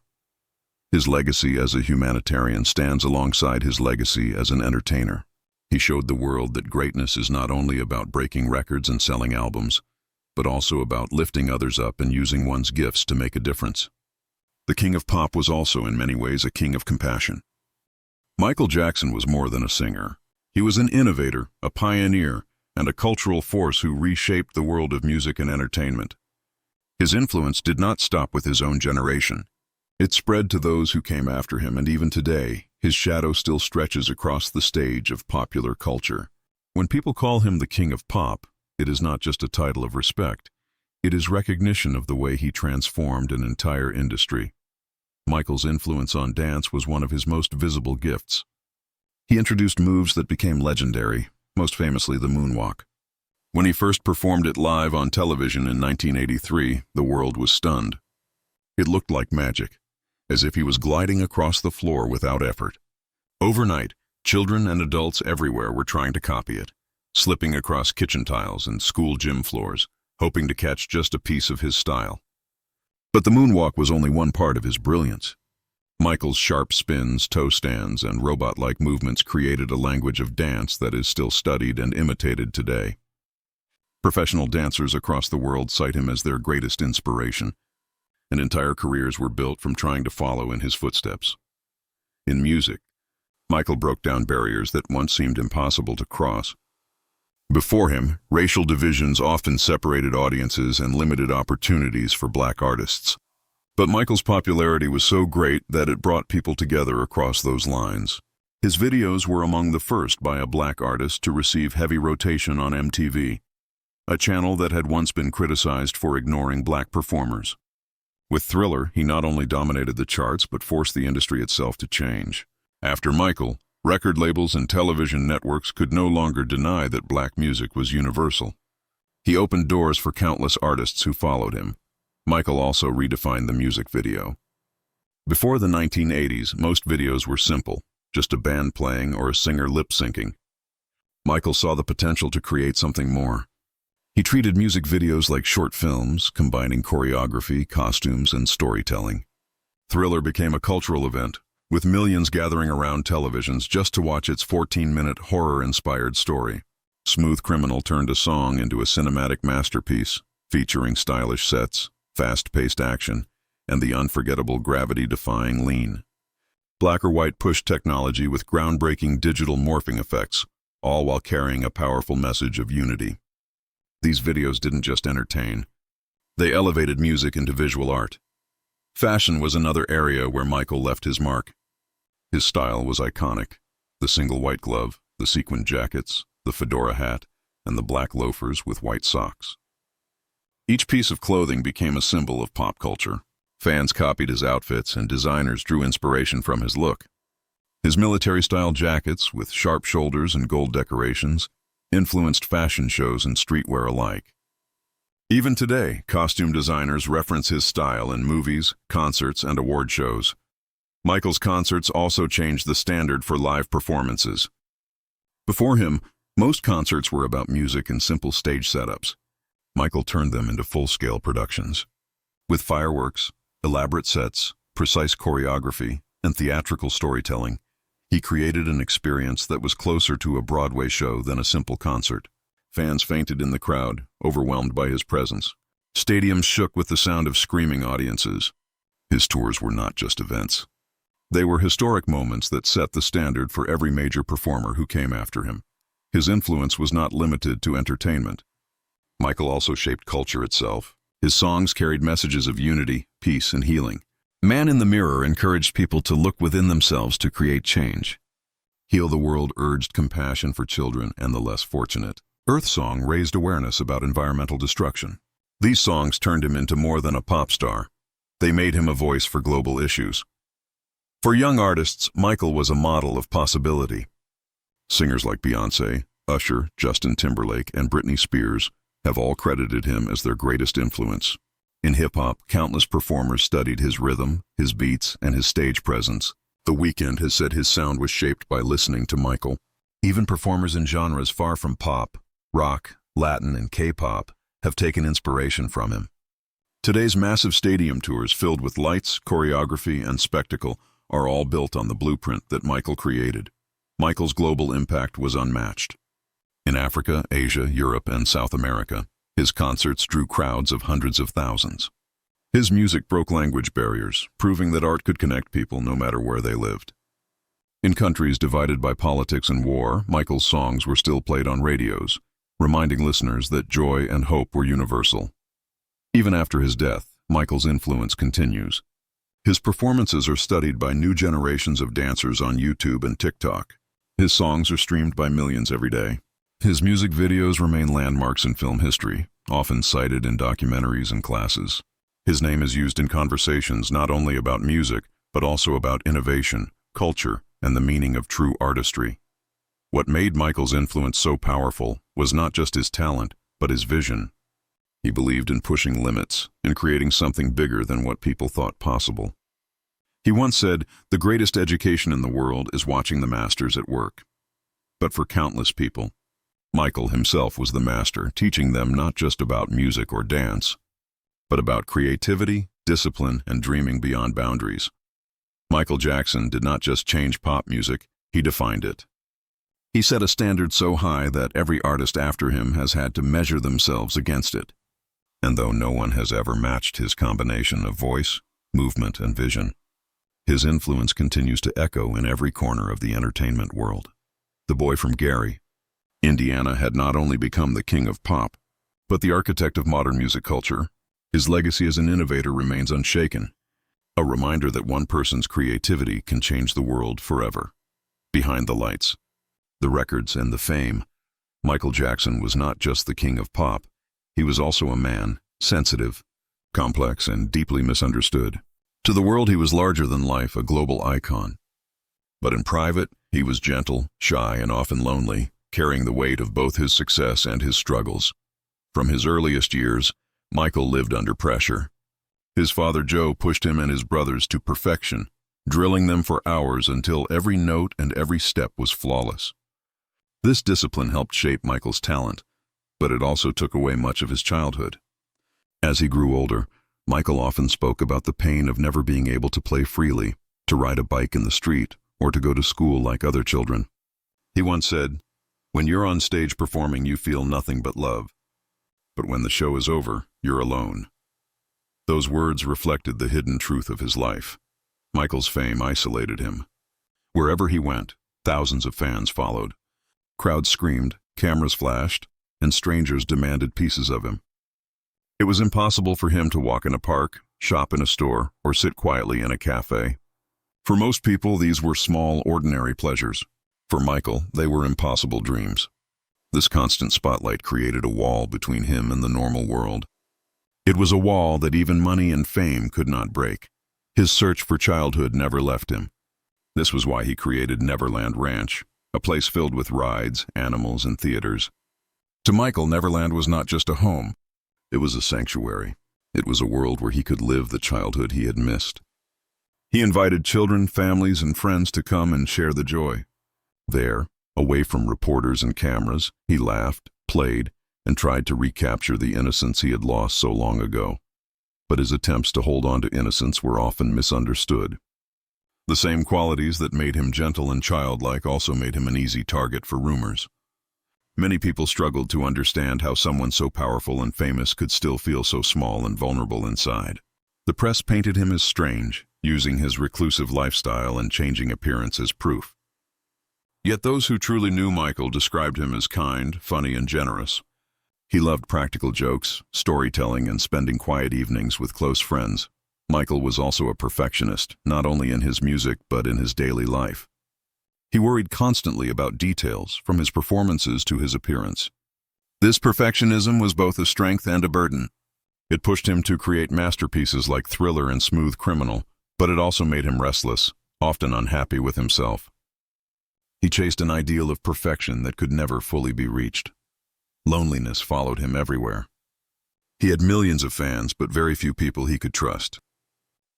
His legacy as a humanitarian stands alongside his legacy as an entertainer. He showed the world that greatness is not only about breaking records and selling albums, but also about lifting others up and using one's gifts to make a difference. The king of pop was also in many ways a king of compassion. Michael Jackson was more than a singer. He was an innovator, a pioneer, and a cultural force who reshaped the world of music and entertainment. His influence did not stop with his own generation. It spread to those who came after him, and even today, his shadow still stretches across the stage of popular culture. When people call him the King of Pop, it is not just a title of respect. It is recognition of the way he transformed an entire industry. Michael's influence on dance was one of his most visible gifts. He introduced moves that became legendary, most famously the moonwalk. When he first performed it live on television in 1983, the world was stunned. It looked like magic, as if he was gliding across the floor without effort. Overnight, children and adults everywhere were trying to copy it, slipping across kitchen tiles and school gym floors, hoping to catch just a piece of his style. But the moonwalk was only one part of his brilliance. Michael's sharp spins, toe stands, and robot-like movements created a language of dance that is still studied and imitated today. Professional dancers across the world cite him as their greatest inspiration, and entire careers were built from trying to follow in his footsteps. In music, Michael broke down barriers that once seemed impossible to cross. Before him, racial divisions often separated audiences and limited opportunities for black artists. But Michael's popularity was so great that it brought people together across those lines. His videos were among the first by a black artist to receive heavy rotation on MTV, a channel that had once been criticized for ignoring black performers. With Thriller, he not only dominated the charts but forced the industry itself to change. After Michael, record labels and television networks could no longer deny that black music was universal. He opened doors for countless artists who followed him. Michael also redefined the music video. Before the 1980s, most videos were simple, just a band playing or a singer lip-syncing. Michael saw the potential to create something more. He treated music videos like short films, combining choreography, costumes, and storytelling. Thriller became a cultural event, with millions gathering around televisions just to watch its 14-minute horror-inspired story. Smooth Criminal turned a song into a cinematic masterpiece, featuring stylish sets, fast-paced action, and the unforgettable gravity-defying lean. Black or White pushed technology with groundbreaking digital morphing effects, all while carrying a powerful message of unity. These videos didn't just entertain. They elevated music into visual art. Fashion was another area where Michael left his mark. His style was iconic. The single white glove, the sequined jackets, the fedora hat, and the black loafers with white socks. Each piece of clothing became a symbol of pop culture. Fans copied his outfits, and designers drew inspiration from his look. His military-style jackets, with sharp shoulders and gold decorations, influenced fashion shows and streetwear alike. Even today, costume designers reference his style in movies, concerts, and award shows. Michael's concerts also changed the standard for live performances. Before him, most concerts were about music and simple stage setups. Michael turned them into full-scale productions. With fireworks, elaborate sets, precise choreography, and theatrical storytelling, he created an experience that was closer to a Broadway show than a simple concert. Fans fainted in the crowd, overwhelmed by his presence. Stadiums shook with the sound of screaming audiences. His tours were not just events. They were historic moments that set the standard for every major performer who came after him. His influence was not limited to entertainment. Michael also shaped culture itself. His songs carried messages of unity, peace, and healing. Man in the Mirror encouraged people to look within themselves to create change. Heal the World urged compassion for children and the less fortunate. Earth Song raised awareness about environmental destruction. These songs turned him into more than a pop star. They made him a voice for global issues. For young artists, Michael was a model of possibility. Singers like Beyoncé, Usher, Justin Timberlake, and Britney Spears have all credited him as their greatest influence. In hip-hop, countless performers studied his rhythm, his beats, and his stage presence. The Weeknd has said his sound was shaped by listening to Michael. Even performers in genres far from pop, rock, Latin, and K-pop have taken inspiration from him. Today's massive stadium tours filled with lights, choreography, and spectacle are all built on the blueprint that Michael created. Michael's global impact was unmatched. In Africa, Asia, Europe, and South America, his concerts drew crowds of hundreds of thousands. His music broke language barriers, proving that art could connect people no matter where they lived. In countries divided by politics and war, Michael's songs were still played on radios, reminding listeners that joy and hope were universal. Even after his death, Michael's influence continues. His performances are studied by new generations of dancers on YouTube and TikTok. His songs are streamed by millions every day. His music videos remain landmarks in film history, often cited in documentaries and classes. His name is used in conversations not only about music, but also about innovation, culture, and the meaning of true artistry. What made Michael's influence so powerful was not just his talent, but his vision. He believed in pushing limits, in creating something bigger than what people thought possible. He once said, "The greatest education in the world is watching the masters at work." But for countless people, Michael himself was the master, teaching them not just about music or dance, but about creativity, discipline, and dreaming beyond boundaries. Michael Jackson did not just change pop music, he defined it. He set a standard so high that every artist after him has had to measure themselves against it. And though no one has ever matched his combination of voice, movement, and vision, his influence continues to echo in every corner of the entertainment world. The boy from Gary, Indiana, had not only become the king of pop, but the architect of modern music culture. His legacy as an innovator remains unshaken, a reminder that one person's creativity can change the world forever. Behind the lights, the records, and the fame, Michael Jackson was not just the king of pop, he was also a man, sensitive, complex, and deeply misunderstood. To the world he was larger than life, a global icon. But in private, he was gentle, shy, and often lonely, carrying the weight of both his success and his struggles. From his earliest years, Michael lived under pressure. His father Joe pushed him and his brothers to perfection, drilling them for hours until every note and every step was flawless. This discipline helped shape Michael's talent, but it also took away much of his childhood. As he grew older, Michael often spoke about the pain of never being able to play freely, to ride a bike in the street, or to go to school like other children. He once said, "When you're on stage performing, you feel nothing but love. But when the show is over, you're alone." Those words reflected the hidden truth of his life. Michael's fame isolated him. Wherever he went, thousands of fans followed. Crowds screamed, cameras flashed, and strangers demanded pieces of him. It was impossible for him to walk in a park, shop in a store, or sit quietly in a cafe. For most people, these were small, ordinary pleasures. For Michael, they were impossible dreams. This constant spotlight created a wall between him and the normal world. It was a wall that even money and fame could not break. His search for childhood never left him. This was why he created Neverland Ranch, a place filled with rides, animals, and theaters. To Michael, Neverland was not just a home. It was a sanctuary. It was a world where he could live the childhood he had missed. He invited children, families, and friends to come and share the joy. There, away from reporters and cameras, he laughed, played, and tried to recapture the innocence he had lost so long ago. But his attempts to hold on to innocence were often misunderstood. The same qualities that made him gentle and childlike also made him an easy target for rumors. Many people struggled to understand how someone so powerful and famous could still feel so small and vulnerable inside. The press painted him as strange, using his reclusive lifestyle and changing appearance as proof. Yet those who truly knew Michael described him as kind, funny, and generous. He loved practical jokes, storytelling, and spending quiet evenings with close friends. Michael was also a perfectionist, not only in his music but in his daily life. He worried constantly about details, from his performances to his appearance. This perfectionism was both a strength and a burden. It pushed him to create masterpieces like Thriller and Smooth Criminal, but it also made him restless, often unhappy with himself. He chased an ideal of perfection that could never fully be reached. Loneliness followed him everywhere. He had millions of fans, but very few people he could trust.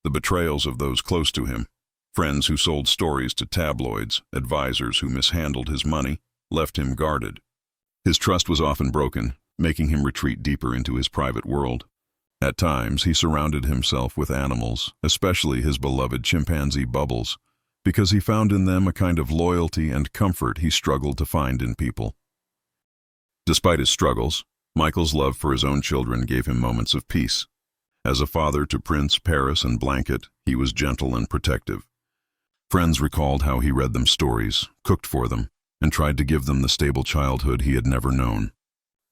The betrayals of those close to him, friends who sold stories to tabloids, advisors who mishandled his money, left him guarded. His trust was often broken, making him retreat deeper into his private world. At times, he surrounded himself with animals, especially his beloved chimpanzee Bubbles, because he found in them a kind of loyalty and comfort he struggled to find in people. Despite his struggles, Michael's love for his own children gave him moments of peace. As a father to Prince, Paris, and Blanket, he was gentle and protective. Friends recalled how he read them stories, cooked for them, and tried to give them the stable childhood he had never known.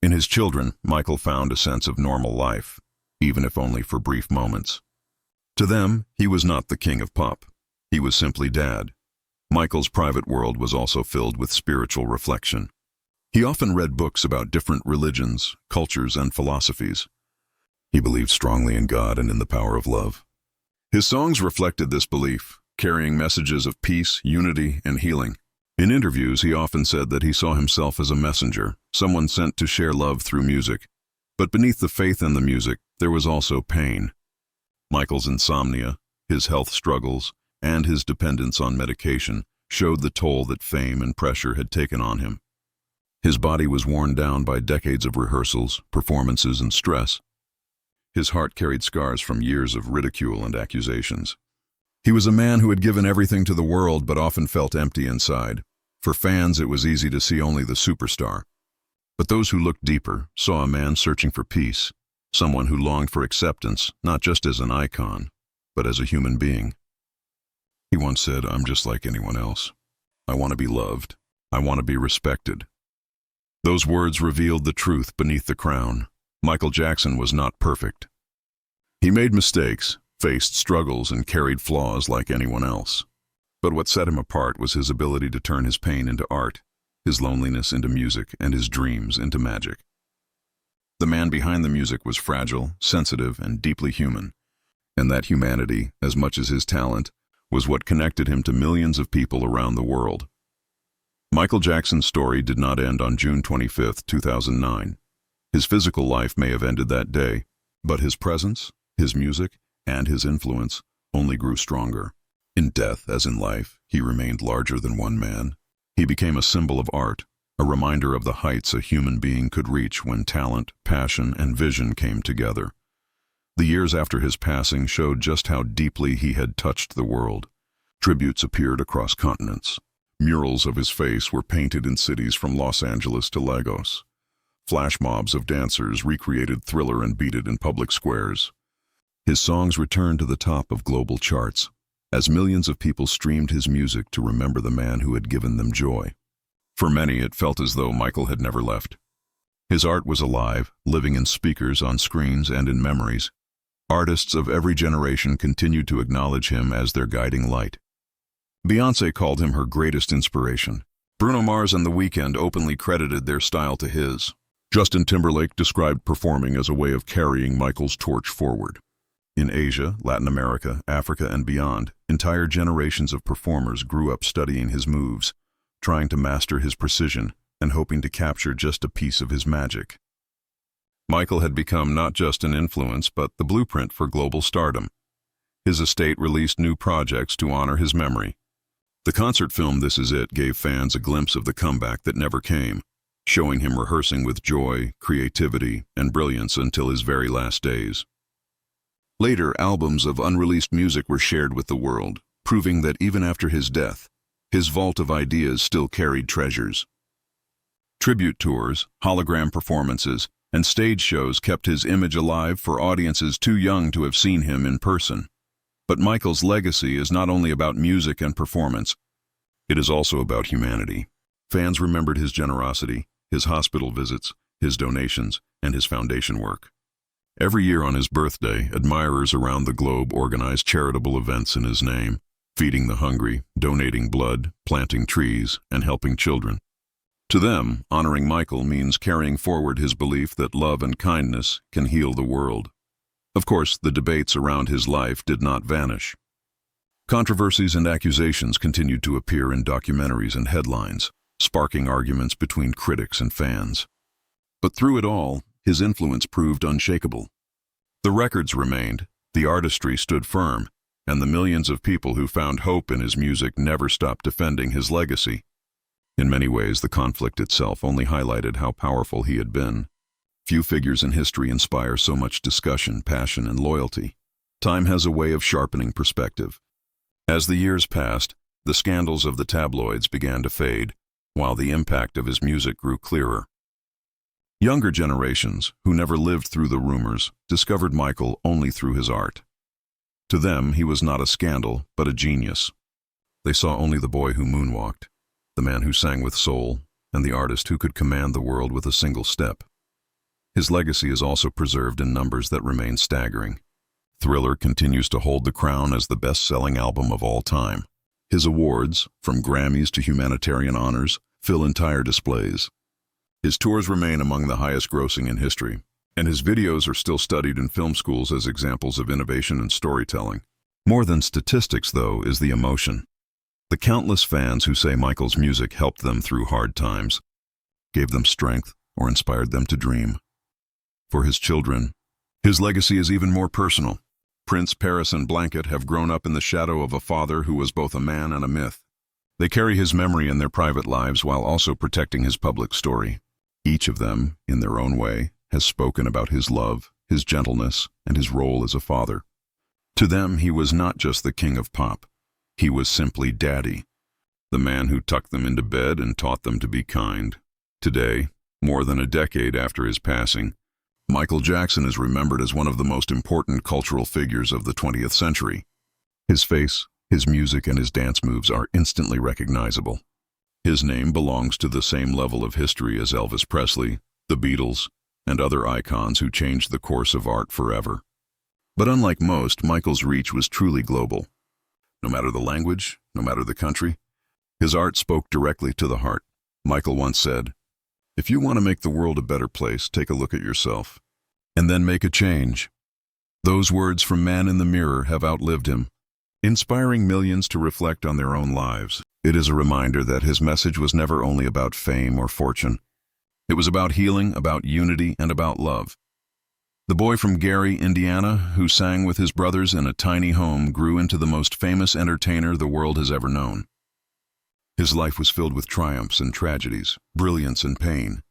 In his children, Michael found a sense of normal life, even if only for brief moments. To them, he was not the king of pop. He was simply Dad. Michael's private world was also filled with spiritual reflection. He often read books about different religions, cultures, and philosophies. He believed strongly in God and in the power of love. His songs reflected this belief, carrying messages of peace, unity, and healing. In interviews, he often said that he saw himself as a messenger, someone sent to share love through music. But beneath the faith in the music, there was also pain. Michael's insomnia, his health struggles, and his dependence on medication showed the toll that fame and pressure had taken on him. His body was worn down by decades of rehearsals, performances, and stress. His heart carried scars from years of ridicule and accusations. He was a man who had given everything to the world but often felt empty inside. For fans, it was easy to see only the superstar. But those who looked deeper saw a man searching for peace, someone who longed for acceptance, not just as an icon, but as a human being. He once said, "I'm just like anyone else. I want to be loved. I want to be respected." Those words revealed the truth beneath the crown. Michael Jackson was not perfect. He made mistakes, faced struggles, and carried flaws like anyone else. But what set him apart was his ability to turn his pain into art, his loneliness into music, and his dreams into magic. The man behind the music was fragile, sensitive, and deeply human. And that humanity, as much as his talent, was what connected him to millions of people around the world. Michael Jackson's story did not end on June 25, 2009. His physical life may have ended that day, but his presence, his music, and his influence only grew stronger. In death, as in life, he remained larger than one man. He became a symbol of art, a reminder of the heights a human being could reach when talent, passion, and vision came together. The years after his passing showed just how deeply he had touched the world. Tributes appeared across continents. Murals of his face were painted in cities from Los Angeles to Lagos. Flash mobs of dancers recreated Thriller and Beat It in public squares. His songs returned to the top of global charts, as millions of people streamed his music to remember the man who had given them joy. For many, it felt as though Michael had never left. His art was alive, living in speakers, on screens, and in memories. Artists of every generation continued to acknowledge him as their guiding light. Beyoncé called him her greatest inspiration. Bruno Mars and The Weeknd openly credited their style to his. Justin Timberlake described performing as a way of carrying Michael's torch forward. In Asia, Latin America, Africa, and beyond, entire generations of performers grew up studying his moves, trying to master his precision, and hoping to capture just a piece of his magic. Michael had become not just an influence, but the blueprint for global stardom. His estate released new projects to honor his memory. The concert film This Is It gave fans a glimpse of the comeback that never came, showing him rehearsing with joy, creativity, and brilliance until his very last days. Later, albums of unreleased music were shared with the world, proving that even after his death, his vault of ideas still carried treasures. Tribute tours, hologram performances, and stage shows kept his image alive for audiences too young to have seen him in person. But Michael's legacy is not only about music and performance, it is also about humanity. Fans remembered his generosity, his hospital visits, his donations, and his foundation work. Every year on his birthday, admirers around the globe organized charitable events in his name, feeding the hungry, donating blood, planting trees, and helping children. To them, honoring Michael means carrying forward his belief that love and kindness can heal the world. Of course, the debates around his life did not vanish. Controversies and accusations continued to appear in documentaries and headlines, sparking arguments between critics and fans. But through it all, his influence proved unshakable. The records remained, the artistry stood firm, and the millions of people who found hope in his music never stopped defending his legacy. In many ways, the conflict itself only highlighted how powerful he had been. Few figures in history inspire so much discussion, passion, and loyalty. Time has a way of sharpening perspective. As the years passed, the scandals of the tabloids began to fade, while the impact of his music grew clearer. Younger generations, who never lived through the rumors, discovered Michael only through his art. To them, he was not a scandal, but a genius. They saw only the boy who moonwalked, the man who sang with soul, and the artist who could command the world with a single step. His legacy is also preserved in numbers that remain staggering. Thriller continues to hold the crown as the best-selling album of all time. His awards, from Grammys to Humanitarian honors, fill entire displays. His tours remain among the highest grossing in history, and his videos are still studied in film schools as examples of innovation and storytelling. More than statistics, though, is the emotion. The countless fans who say Michael's music helped them through hard times, gave them strength, or inspired them to dream. For his children, his legacy is even more personal. Prince, Paris, and Blanket have grown up in the shadow of a father who was both a man and a myth. They carry his memory in their private lives while also protecting his public story. Each of them, in their own way, has spoken about his love, his gentleness, and his role as a father. To them, he was not just the king of pop. He was simply Daddy, the man who tucked them into bed and taught them to be kind. Today, more than a decade after his passing, Michael Jackson is remembered as one of the most important cultural figures of the 20th century. His face, his music, and his dance moves are instantly recognizable. His name belongs to the same level of history as Elvis Presley, the Beatles, and other icons who changed the course of art forever. But unlike most, Michael's reach was truly global. No matter the language, no matter the country, his art spoke directly to the heart. Michael once said, "If you want to make the world a better place, take a look at yourself, and then make a change." Those words from Man in the Mirror have outlived him, inspiring millions to reflect on their own lives. It is a reminder that his message was never only about fame or fortune. It was about healing, about unity, and about love. The boy from Gary, Indiana, who sang with his brothers in a tiny home, grew into the most famous entertainer the world has ever known. His life was filled with triumphs and tragedies, brilliance and pain.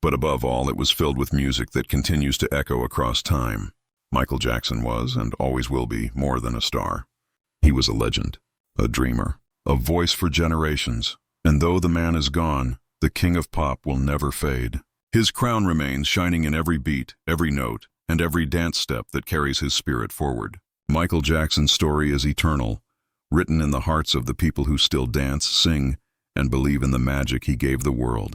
But above all, it was filled with music that continues to echo across time. Michael Jackson was, and always will be, more than a star. He was a legend, a dreamer, a voice for generations. And though the man is gone, the king of pop will never fade. His crown remains shining in every beat, every note, and every dance step that carries his spirit forward. Michael Jackson's story is eternal, written in the hearts of the people who still dance, sing, and believe in the magic he gave the world.